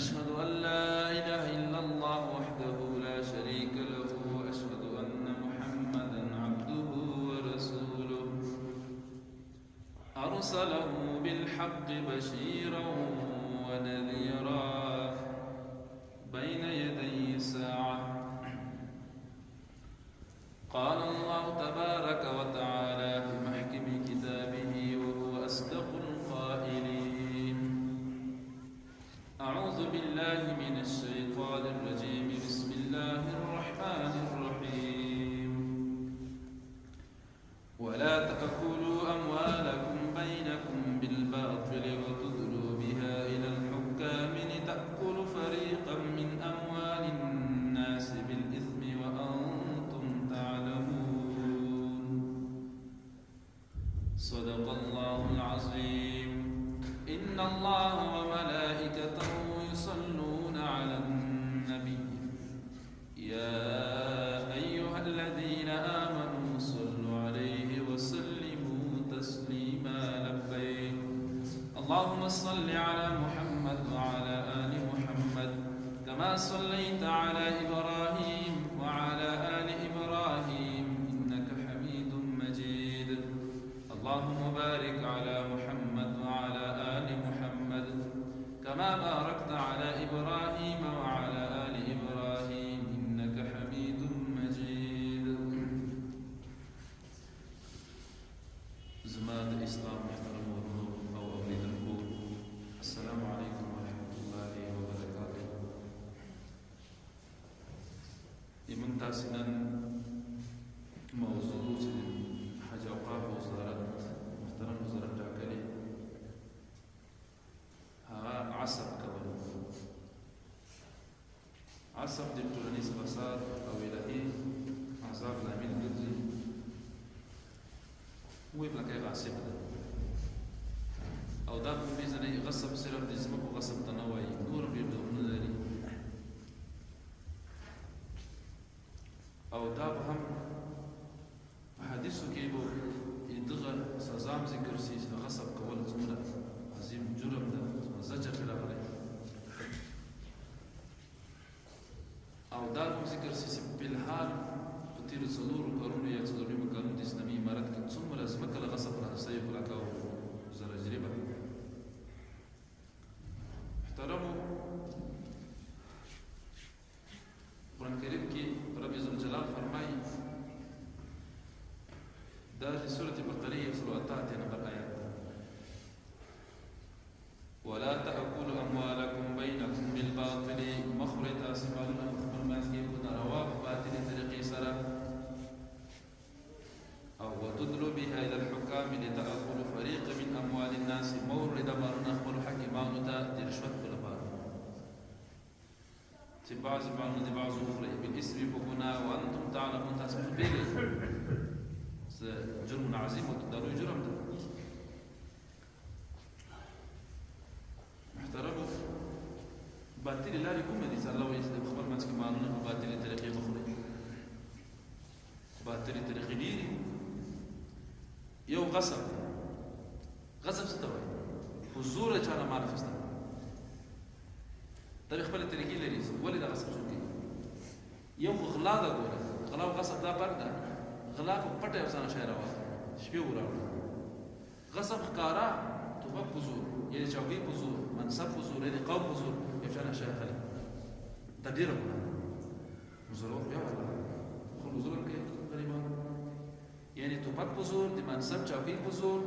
أشهد أن لا إله إلا الله وحده لا شريك له وأشهد أن محمدا عبده ورسوله أرسله بالحق بشيرا ونذيرا بين يدي الساعة. قال الله تبارك وتعالى في محكم كتابه وهو أصدق القائلين: أعوذ بالله من الشيطان الرجيم. بسم الله الرحمن الرحيم. ولا تأكلوا أموالكم بينكم بالباطل وتدلوا بها إلى الحكام لتأكلوا فريقا من أموال الناس بالإثم وأنتم تعلمون. صدق الله العظيم. إن الله وملائكته يصلون على النبي يا أيها الذين آمنوا صلوا عليه وسلموا تسليما. لبيك اللهم صل على محمد وعلى آل محمد كما صليت على إبراهيم وعلى آل إبراهيم إنك حميد مجيد. اللهم بارك على محمد وعلى آل محمد كما باركت على إبراهيم وعلى آل إبراهيم إنك حميد مجيد. زماد الإسلام محترم أو أوليد الكون، السلام عليكم ورحمة الله وبركاته. يمن تاسنا موضوع حج أوقاف وزارة محترم وزارة جاكلي عصب كون عصب دي تولنيس بصار أو إلهي عذاب لامين قدري مو يبقى كيف عصب أو داب ميزاني غصب سرف دي زمك وغصب تنوعي نور بيبدأ من ذلك أو داب هم حديثه كيبو يدغى سزام ذكر سيس غصب كول زمنا عظيم جرم ده زجر في الأمر أو دارهم ذكر سيس بالحال تطير الصدور وقارون يتصدر بمقارون دي إسلامي مرد كن ثم لازمك لغصب رها سيف لكاو زرجربة احترموا قرآن الكريم كي رب عز وجل فرماي ده سورة البقرة سورة التاتي نمبر آيات: ولا تأكلوا أموالكم بينكم بالباطل مخرج أسمالنا مخبر ما يكون رواه باطل طريقي سرا أو وتدلوا بها إلى الحكام لتأكلوا فريق من أموال الناس مورد بارنا أخبر حكمان تأتي رشوة بالبار تبعز بعض بعض أخرى بالاسم بكنا وأنتم تعلمون تسمح به جرم عظيم وتداروا جرم ده محترمه باطل لا يكون من إنسان الله يسلم خبر ما تسكي معلومة باطل طريقي مخرج باطل طريقي ديري يو غصب ستوي حضور چانا معرف است طريق بل طريقي لريس ولي دا غصب شو يو غلا دا ګوره غلا غصب دا فرق ده. غلا کو پټه افسانه شاعر راوړ شپې وراوړ غصب ښکارا توبه حضور یعنی چوکۍ حضور منصب حضور یعنی قوم حضور افسانه شاعر خلک تدیر حضور یا الله خو حضور کې غریبان یعنی توبه حضور د منصب چوکۍ حضور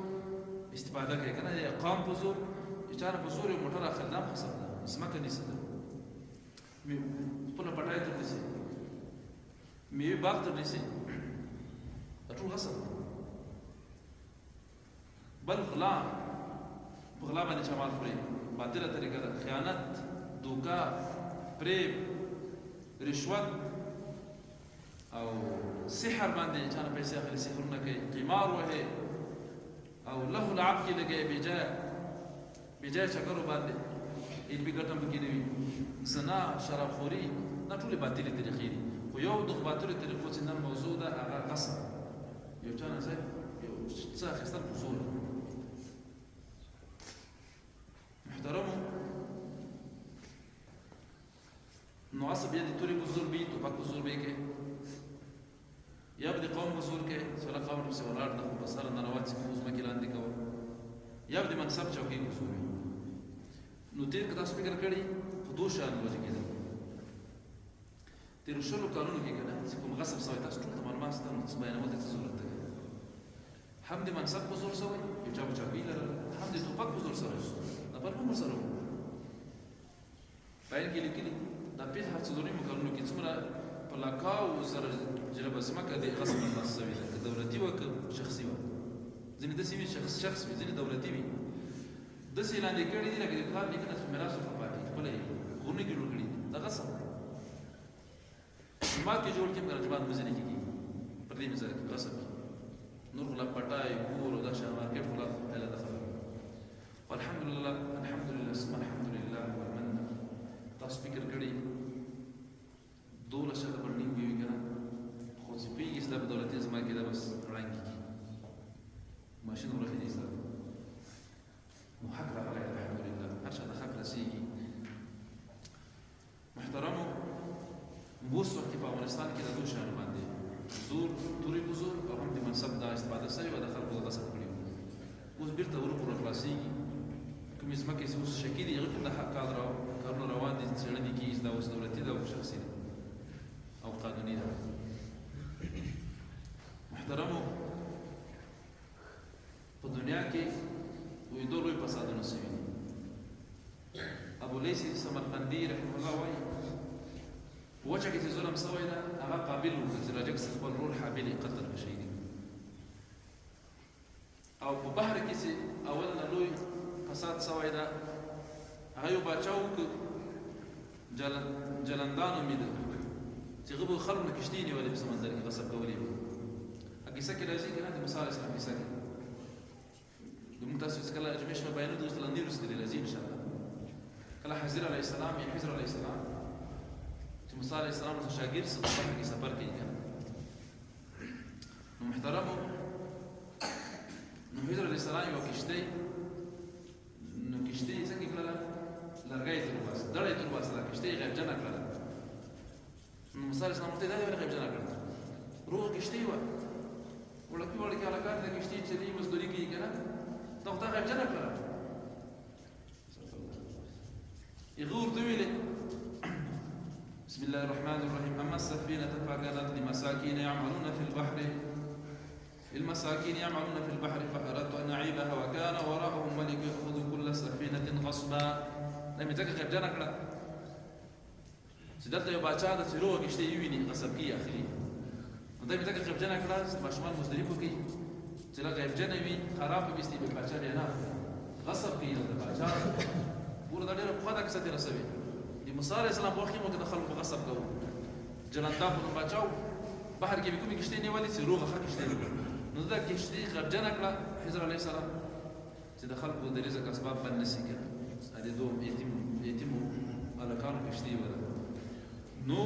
استفاده کوي کنه یا قوم حضور چې حضور یو موټر خدام حساب ده اسمه نيسه مې خپل پټای ته نيسه مې باغ ته نيسه ټول غصب بل غلا بغلا باندې شمال خوري باطله طریقه ده خیانت دوکا فریب رشوت او سحر باندې چانه پیسې اخلي سحرونه کوي قمار وهي او له لعب کې لګي بجای چکرو باندې ان بګټم کې نه وي زنا شراب خوري دا ټول باطله طریقې دي خو یو د باطله طریقو څخه موضوع ده هغه غصب یو چانه زه یو څه اخیستل حضور محترمو نو غصب یا د تورې په زور به ټوپک په زور به یې کوي یا به د قوم په زور کوي سوله قوم پسې ولاړ ده خو په سره ننوت چې په ځمکې لاندې کوه یا به د منصب چوکۍ په زور وي نو تېر که تاسو فکر کړي په دوه شیانو وجه کېدل تېرو شلو کالونو کې که نه چې کوم غصب سوی تاسو ټول ته معلومات شته نو څه بیانول ته څه ضرورت دی هم د منصب په زور سوی یو چا به چوکۍ لرله هم د ټوپک په زور سره دا فرق هم ورسره و باید کې لیکلي دا پنځه هر څلورمو کلونو کې څومره په لاکاو سره جلبه ځمکه د غصب خلاص سوې ده که دولتي وه که شخصي وه ځینې داسې وي شخص وي ځینې دولتي وي داسې لاندې کړي دي لکه د پلار نیکه نه میراث ورته پاتې خپله یې غرونه کې جوړ کړي دي دا غصب جومات کې جوړ کړي مګر جومات مزه نه کېږي پر دې مثال کې غصب نور خو لا پټای کور او دا شیان مارکېټ خو لا پیله ده خبره والحمدلله الحمدلله ثم الحمدلله والمنه تاسو فکر کړي 12 شته برنینګ وی کنه خو چې پیږي چې دا په دولتي زما کې دا بس رنګ کیږي ماشین ورخې دي ستاسو نو حق راغلی الحمدلله هر چا د حق رسېږي محترمو اوس وخت کې په افغانستان کې د دوه شیانو باندې زور تورې په زور او هم د منصب دا استفاده سوې وه د خلکو د غصب کړي اوس بېرته ور خلاصېږي کومې ځمکې چې اوس شکي دي هغې ته د حق کارونه روان دي څېړنې کېږي دا اوس دولتي ده او شخصي ده او قانوني ده محترمو په دنیا کې وایي دوه لوی فسادونه سوي دي ابو لیث سمرقندي رحمه الله وایي په وچه کې چې ظلم سوی ده هغه قابل و چې راجک خپل رور حابل یې قتل په شهیدي او په بحر کې چې اول نه لوی فساد سوی ده هغه یو باچا و که جلندان نومېده چې هغه به خلکو نه کښتۍ نیولې په سمندر کې غصب کولې وي کیسه کې راځي که نه د موسی علیه السلام کیسه کې زموږ تاسو چې کله اجمع شوه بیانو د اوس لاندې وروسته دې راځي انشاءالله کله حضر علیه السلام یا حضر علیه السلام چې موسی علیه السلام ورته شاګرد څه په بحر کې سفر کوي که نو محترمو نو حضر علیه السلام یوه کښتۍ نو کښتۍ یې څنګه کړله لرګی یې تر وباسه دړه یې تر وباسه دا کښتۍ یې غیبجنه کړله نو موسی علیه السلام ورته دا دې ولې غیبجنه کړله روغه کښتۍ وه وړکي وړکي هلکان د کښتۍ چلوي مزدوري کوي که نه دا خو تا غیبجنه کړله هغه ورته ویلې بسم الله الرحمن الرحيم أما السفينة فكانت لمساكين يعملون في البحر فأردت أن أعيبها وكان وراءهم ملك يأخذ كل سفينة غصبا لم يتكن غیبجنه کړه چې دلته یو باچا ده چې روغه کښتۍ یې ویني غصب کوي اخلي نو دا یې متکن غیبجنه کړه چې ماشومان مزدوري وکړي چې لا غیبجنه وي خراب به ویستي به باچا بیا نه غصب کوي د باچا پوره دا ډېره پخوا دا کیسه تېره سوې د موسی علیه السلام په وخت کې موږ د خلکو غصب کوو جلندا خو نو باچا و بحر کې به کومې کښتۍ نیولې چې روغه ښه کښتۍ نو دا کښتۍ غیبجنه کړه خضر علیه السلام چې د خلکو د رزق اسباب بند نه شي که د دوه یتیمو هلکانو کښتۍ وه نو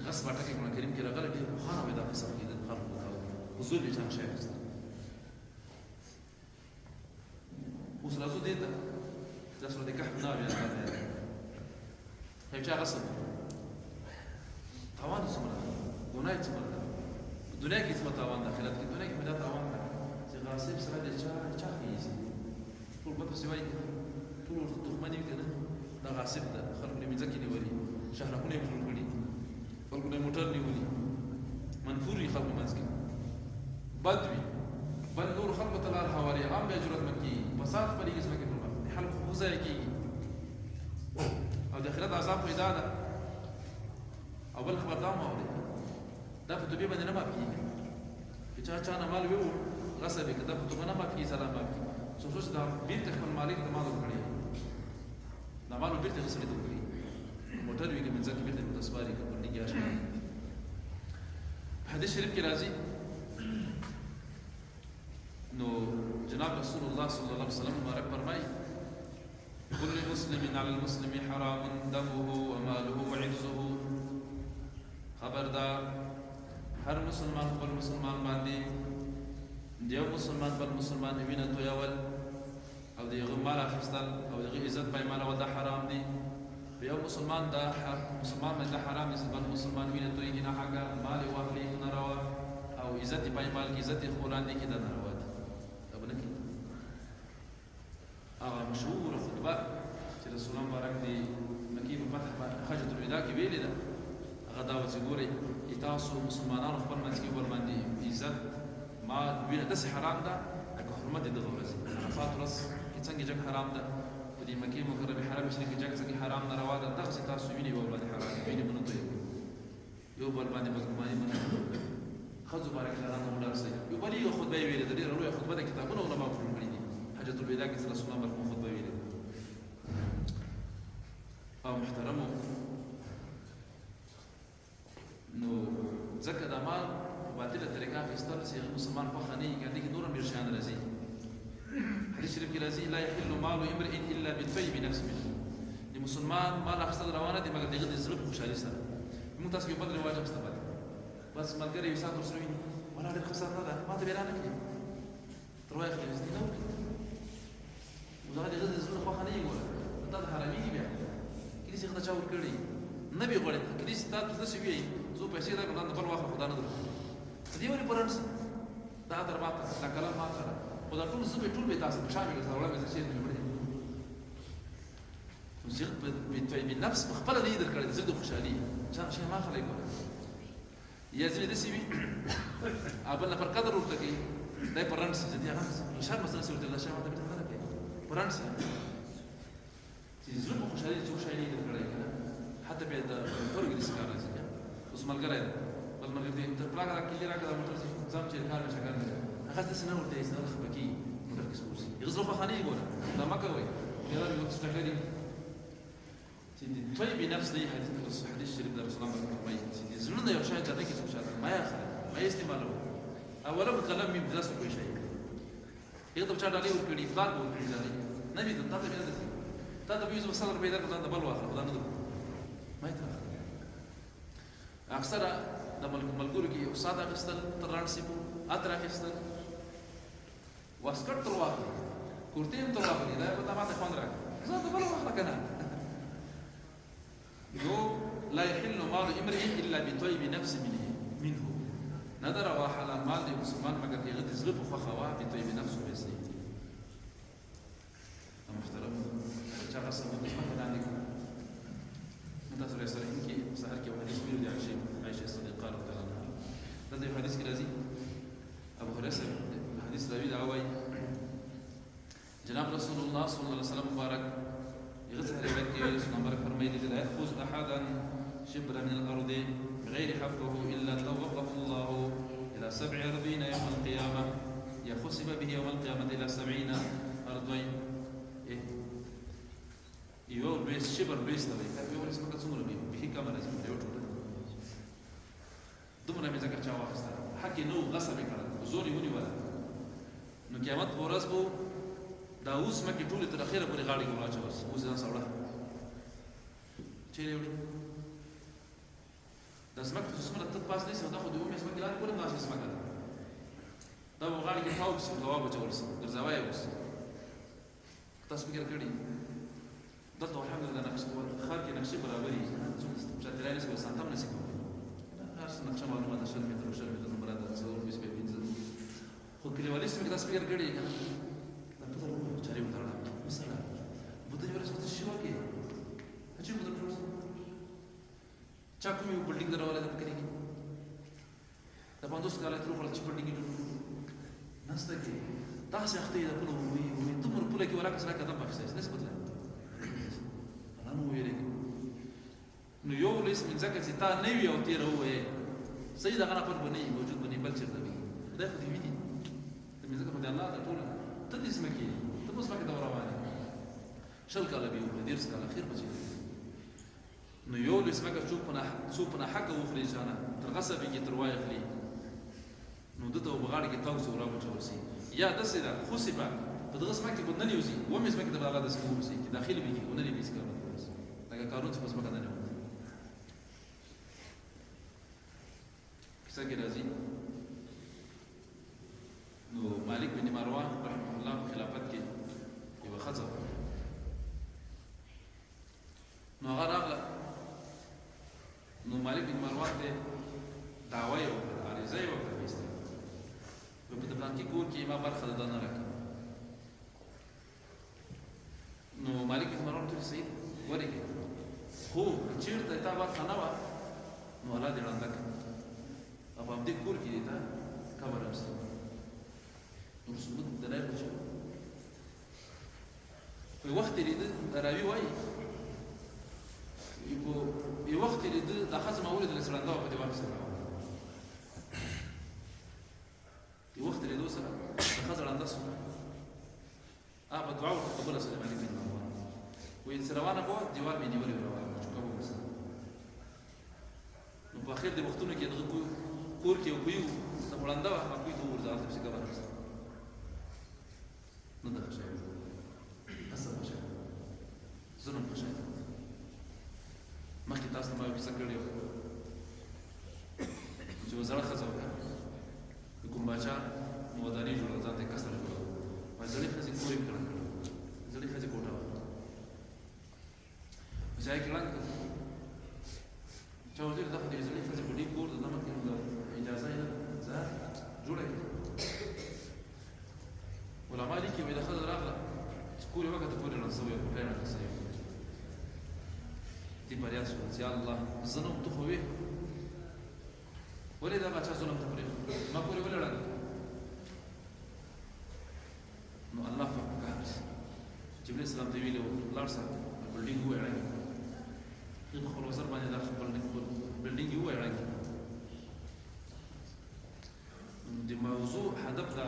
غصب ټکي قرآن کریم کې راغلی ډېر پخوانه وایي دا غصب کېده د خلکو کول حضور یې چا شی اخیسته اوس راځو دې ته دا سورة کهف نه بیا یو چا غصب تاوان څومره ده ګناه یې څومره ده په دنیا کې څومره تاوان ده آخرت کې دنیا کې پیدا تاوان ده چې غاصب سره د چا خېږي ټول پته سې وایي ټول ورته دښمني وي که نه دا غاصب ده خلکو یې مځکې نیولي شهرکونه یې پلور کړي خلکو نه یې موټر نیولي منفور وي خلکو منځ کې بد وي بل نور خلکو ته لار هواري عام بیا جرأتمند کېږي فساد خپرېږي ځمکې پر باندې خلکو حقوق ضایع کېږي او د آخرت عذاب خو یې دا ده او بل خبر دا هم واورئ دا په توبې باندې نه معاف کېږي که چا نه مال ویوړ غصب یې که دا په توبه نه معاف کېږي سره معاف کېږي څو چې دا بېرته خپل مالک د مال ورکړی دا مال بېرته هغه سړي ته ورکړي موټر وي که منځکې بېرته ورته سپاري که پر نږدې اشنا حدیث شریف کې راځي نو جناب رسول الله صلی الله علیه وسلم مبارک فرمایي كل مسلم على المسلم حرام دمه وماله وعرضه خبردار هر مسلمان بل مسلمان باندې دیو مسلمان بل مسلمان وینه تویول او دغه مال اخیستل او دغه عزت پایمانه ول دا حرام دي یو مسلمان دا مسلمان باندې حرام دي بل مسلمان وینه توي نه حقا مال واخلي نه روا او عزت پای مال کی عزت قرآن دی کی دا نه روا دي ابنه کی هغه مشهور خطبه چې رسول الله مبارک دی مکی په فتح حجۃ الوداع کې ویلې ده هغه دا و چې ګوري تاسو مسلمانانو خپل منځ کې ور باندې عزت مال وینه داسې حرام ده لکه حرمت دغه ورځ عرفات ورځ کې څنګه جنگ حرام ده په دې مکې مکرمه حرم شریف کې جنگ څنګه حرام نه روا ده دغه تاسو ویني ور باندې حرام ویني بنو ته یو بل باندې مګماني باندې خذ بارك الله عنه ودرسه یو بل یو خطبه ویلې ده ډېر لوی خطبه ده کتابونه علماء کړی دي حجۃ الوداع کې رسول الله برکو خطبه ویلې او محترمو نو ځکه دا مال باطله طریقه اخیستل چې مسلمان په خانه کې ګڼي کې نور هم شان راځي حدیث شریف کې راځي لا يحل مال امرئ الا بطيب نفس منه د مسلمان مال اخیستل روانه دي مګر دغه د زړه خوشحالي سره موږ تاسو کې بدل واجب استفاده بس ملګری یو سات ورسره وي ولا ډېر خسر نه ده ما ته بیرانه کړي تر وایي خپل دې نو وزاره دغه د زړه خوښه نه یې ګوره دا د حرامي بیا کله چې خدای چا ور کړی نه به غوړې کله چې تاسو څه وی زه پیسې دا ګلان د بل واخله خدای نه درو دې ولې پرانس دا در ما ته دا کلام ما سره خدای ټول زه به ټول به تاسو شامل سره ولا مې څه نه وړي زه په نفس خپل دې در کړی زه د خوشحالي چې ما خلای ګوره یزید دې سی وی ابل پر قدر ورته کې دای پرانس دې هغه اشاره مسله سره الله شامل ته نه کوي پرانس چې زه په خوشحالي چې خوشحالي دې کړی کنه حتی به دا ورګي سکار راځي اوس ملګری بل ملګری دې تر پلاګه کې راکړه موټر ځم چې کار نشه کار هغه څه نه ورته ایستل خپکی موټر کې سپورسي یغزو په خاني ګوره دا ما کوي یلا یو څه کوي چې طيب نفس دې حدیث شریف د رسول الله فرمایي چې زړه یو شی ته کې څه ما یاخره ما استعمالو اوله قلم می درس کوی شي یو ته چا ډالي ور کړی بار ور کړی نه دې ته ته نه تا ته یوسف صدر پیدا کړل د بل واخره خدای نه ما ته اکثر د ملګرو کې یو ساده غستل تران سیبو اتر غستل واسکټ تر واخره کورتیم تر واخره دا په تمامه خوند راک زه د بل واخره کنه یو لا يحل مال امرئ الا بطيب نفس منه نظر وحلال مال د مسلمان مگر دغه د زړه په خوخه بطيب نفس وبسي محترم چې هغه څه د خپل باندې متاسره سره کې سحر کې حدیث ویل دی عائشہ صدیقه رضی الله عنها دا د حدیث کې راځي ابو هريره حدیث راوي دا وایي جناب رسول الله صلی الله علیه وسلم مبارک يغسل روایت کې رسول الله فرمایلی لا يأخذ احدا شبرا من الارض بغير حقه الا طوقه الله الى 7 أرضين يوم القيامه يخسب به يوم القيامه الى 70 أرضين یو بیس شبر بیس ته وي یو اسمه که څومره وي به کم راځي یو ټوټه دومره مې ځکه چا واخیسته حق نو غصب یې کړل زور یې ونیوله نو قیامت په ورځ به دا اوس مکې ټولې تر اخره پورې غاړې کې وراچول اوس ځان سوړه چیرې وړي دا ځمکه خو څومره تت پاس نیسي دا خو د اومې ځمکې لارې پورې داسې ځمکه ده دا به غاړې کې تاو شي هوا به چول شي ګرځاوی یې اوس تاسو فکر کړي دلته الحمدلله نقشه خار کې نقشه برابرې چترای نسبت سانتم نسی کوي هر څه نقشه معلومه ده 100 متر 100 متر نمبر ده 100 بیس په پینځه خو کلیوالي سیمه کې تاسو فکر کړئ کنه دا په ټول چاري وترل مثلا بده یو رسمت شي واکې چې بده ټول چا کوم یو بلډینګ دراواله ده کړی دا 500 کاله تر خپل چې بلډینګ نسته کې تاسو اخته ده په وي تمر په لکه وراک سره قدم پخښه نسبت له نو ویلې نو یو لیس من ځکه چې تا نه وی او تیر وې سید هغه پر باندې موجود باندې بل چرته وي دا خو دی ویني ته مې ځکه په الله ته ټول ته دې سمکې ته اوس مکه دا روانه شل کاله به یو ډیر کاله اخر بچي نو یو لیس مکه څوک په حق وخري ځانه تر غصب کې تر وای خلی نو دته وبغاړي کې تاسو راو چورسي یا دسه دا خو سبا په دغه سمکه په نن یوزي و مې سمکه د الله د سکو سي کې داخلي به کې ونلې بیس کړو لکه کارون چې پس مکه نه و کیسه کې راځي نو مالک بن مروان رحمه الله خلافت کې یو خزر نو هغه راغ مالک بن مروان ته دعوه یې وکړه عریضه یې وکړه ایسته په د پلانکي کور کې ما برخه ده نه راکړه نو مالک بن مروان ته سید ورګي خو چیرته تا برخه نه وه نو الله دې ړنده کړه او په دې کور کې دې تا قبر امسته نو ثبوت دلایل شو په وخت لري د راوي وایي یو وخت لري د خزم اولد الاسلام دا په دې وخت سره یو وخت لري سره د خزر انداس په دعا قبول سره مالک بن مروان وې سروانه په دیوال باندې نیولې روانه چې کوم څه نو په اخر د وختونو کې دغه کور کې یو څه وړاندې هغه کوی ته ورځه چې قبر نو دا شي اصل شي زنم شي مخکې تاسو ما ویسه کړی و چې وزاره ښځه وکړه د کوم باچا وداني جوړه ځان ته کسر جوړه وایي زړې ښځې کور یې کړه زړې ښځې کوټه وه ځای کې ړنګ کړه چا ورته ویل دا خو د زړې ښځې په ډېر کور د ده مخکې اجازه یې نه ځای جوړه کړه علما لیکي وایي د ښځه راغله چې کور یې وکړه کور یې ړنګ شوی کوټه یې ړنګه شوې دې بریا شوه چې الله زه نه وم ته خو وې ولې دا باچا ظلم ته پرېښود ما پورې ولې ړنګ نو الله په کار جبريل السلام ته ویلي لاړ شه بلډینګ وویړئ د خپل وزر باندې دا خپل بلډینګ یې وویړئ د موضوع هدف دا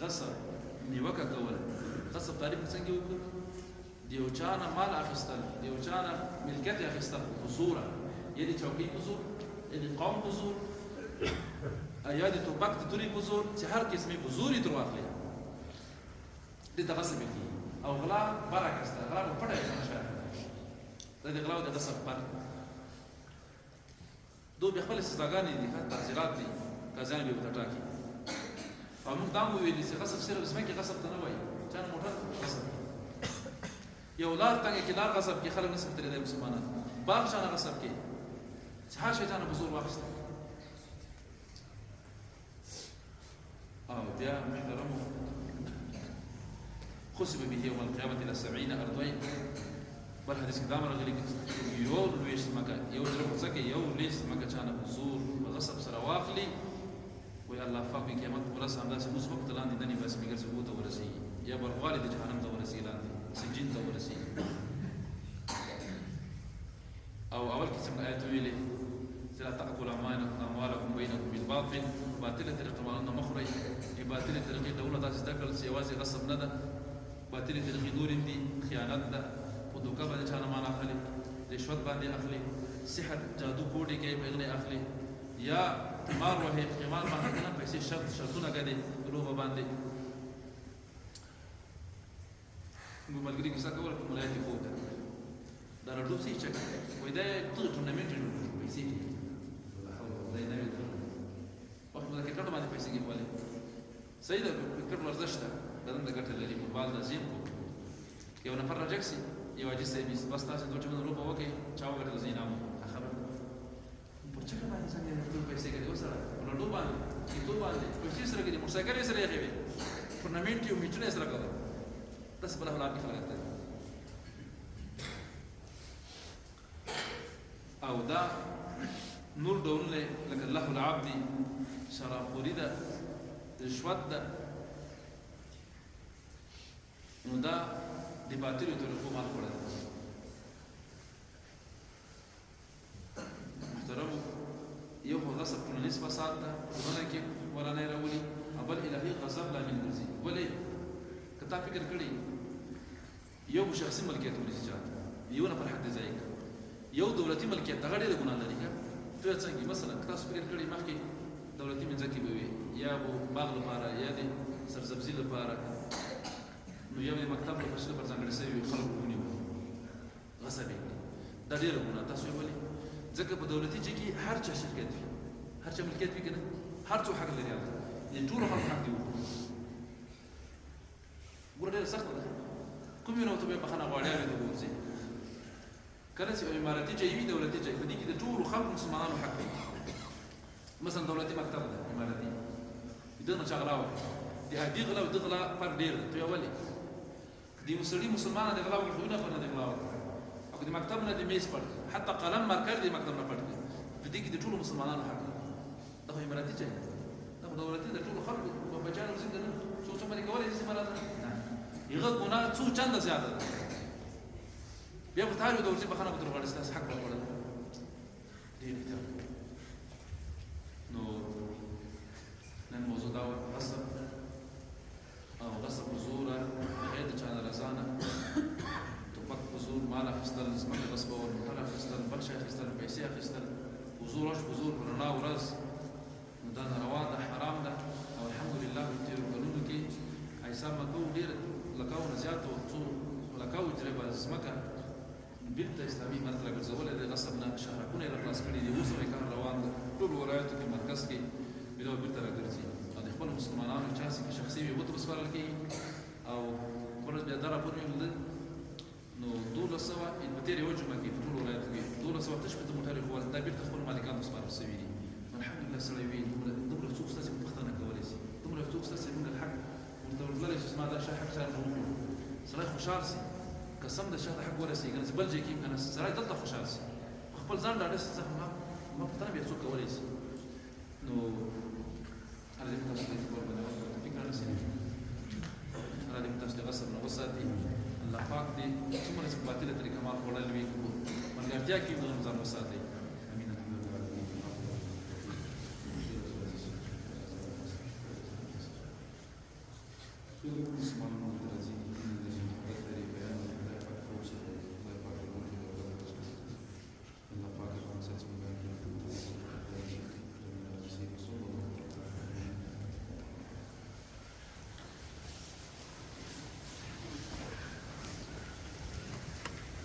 غصب نیوکه کول غصب تعریف څنګه وکړو د یو چا نه مال اخیستل د یو چا نه ملکیت اخیستل په زوره یا د چوکۍ په زور یا د قوم په زور یا د ټوپک د تورې په زور چې هر قسمې په زور یې تر واخلي دې ته غصب کېږي او غلا بره اخیسته غلا په پټه یې شاید دا د غلا او د غصب فرق دو بیا خپلې سزاګانې دي تعزیرات دي قاضیان به ورته ټاکي او موږ دا هم وویلي چې غصب صرف ځمکې غصب ته نه وایي چا نه موټر غصب یو لار تنګه کې لار غصب کې خلک نسب ترې دی مسلمانان باغ چا نه غصب کې چې هر شی چا نه په زور واخیسته او بیا محترمو خسب به يوم القيامة إلى 70 أرضين بل حديث كدام رغلي يو لويش مكة يو درب سكي يو ليش مكة كان بزور وغصب سرواخلي ويا الله فاق بقيامة ورس عند ناس موس وقت لاندي دني بس بيجر سبوت ورسي يا برغالي دي جهنم ورسي لاندي سجين ورسي أو أول قسم آية ويلي لا تأكل أموالكم بينكم بالباطل باطل طريقة مالنا مخرج باطل طريقة دولة تستقل سيوازي غصب ندى باطل طريقې نور دي خیانت ده په دوکه باندې چانه مال اخلي رشوت باندې اخلي سحر جادو کوډي کې بغنه اخلي یا قمار وهي قمار باندې نه پیسې شرطونه کوي روبه باندې موږ ملګری کیسه کوله په ملایتي خو دا راډو سي چې وای دا ټول ټورنمنت جوړ پیسې دا نه وي وخت مله کې کړه باندې پیسې کې والي صحیح ده کړه ورزش ده بدن د ګټه لري په بال د زین کو یو نفر راجکسي یو اجي سي بس تاسو دوه چمن روپا وکي چاو ګټه زین امو خبر پر څه باندې څنګه ټول پیسې کې وسره ورډو باندې چې دوه باندې پیسې سره کې موټر سایکل سره یې کوي ټورنمنت یو میټونه سره کوي تاسو بل حالات کې خلک او دا نور ډولونه لکه الله العبد شراب خوريده رشوت ده نو دا د باطلو طریقو مال خوړل محترمو یو خو غصب ټولنیز فساد ده ټولنه کې ورانه راولي بل الهي غضب لامل ګرځي ولې کته فکر کړی یو شخصي ملکیت ولې چاته یو نه پر حق ځای یو دولتي ملکیت هغه ډېر ګناه لري ته څنګه مثلا تاسو فکر کړی مخکې دولتي منځکي به وي یا بو باغ لپاره یا د سرسبزي لپاره نو یو مکتب له فشل پر ځانګړي سوي خلک ونیو غصب دا ډېر ګناه تاسو ولې ځکه په دولتي چې کې هر چا شرکت وي هر چا ملکیت وي کنه هر څو حق لري یعنی ټول خلک حق دی ګور ډېر سخت ده کوم یو ته به بخنه غواړي ته ورځي کله چې اماراتي ځای وي دولتي ځای په دې کې د ټولو خلکو مسلمانانو حق دی. مثلا دولتي مکتب ده اماراتي دغه چا غلا وکړه د هغې غلا او د غلا فرق ډېر دی. ته ولې د یو سړي مسلمانه د غلا وکړه خو نه د غلا وکړه او د مکتب نه د میز پټ حتی قلم مرکز د مکتب نه پټ دی. په دې کې د ټولو مسلمانانو حق دی. دا خو اماراتي ځای دا خو دولتي د ټولو خلکو په بچیانو ځینې نه څو څه باندې کولی شي استعمالات نه هغه ګناه څو چنده زیاته ده. بیا په تاریخ دولتي بخښنه به ترې غواړي ستاسو حق به وخوړل ډېر احتیاط نو نن موضوع دا وه غصب او غصب په زوره بغیر د چا نه رضا نه ټوپک په زور مال اخیستل ځمکه غصبول موټر اخیستل بل شی اخیستل پیسې اخیستل په زور په زور په رڼا ورځ نو دا ناروا ده حرام ده او الحمدلله په تېرو کلونو کې حساب مکو ډېر لکاو نه زیات او څو لکاو جرې به ځمکه بیرته اسلامي امارت راګرځولې د غصب نه شهرکونه یې راخلاص کړي دي. اوس هم کار روان ده ټولو ولایتو کې مرکز کې بیا بیرته راګرځي او د خپلو مسلمانانو چا چې شخصي وي ورته وسپارل کېږي او ورځ بیا دا راپور مې ولیدل نو 1200 په تېرې یوه جمعه کې په ټولو ولایتو کې 1200 شپېته موټرې خو دا بیرته خپلو مالکانو ته سپارل شوي دي. الحمدلله سړی وي دومره څوک ستاسې پوښتنه کولی شي دومره څوک ستاسې موږ حق ورته ورتللی شي زما دا شی حق چا نه وکړو سړی خوشحال شي قسم د شاته حق ورسېږي چې بل ځای کې که نه سړی دلته خوشحال شي په خپل ځان ډاډه شي ما پوښتنه بیا څوک کولی شي نو الله دې تاسو ته کور باندې توفیق رانصیب الله دې تاسو د غصب نه وساتي. الله پاک دې څومره چې په باطله طریقه مال خوړل وي ملګرتیا کې د ځان وساتي. امین مسلمانانو ته راځي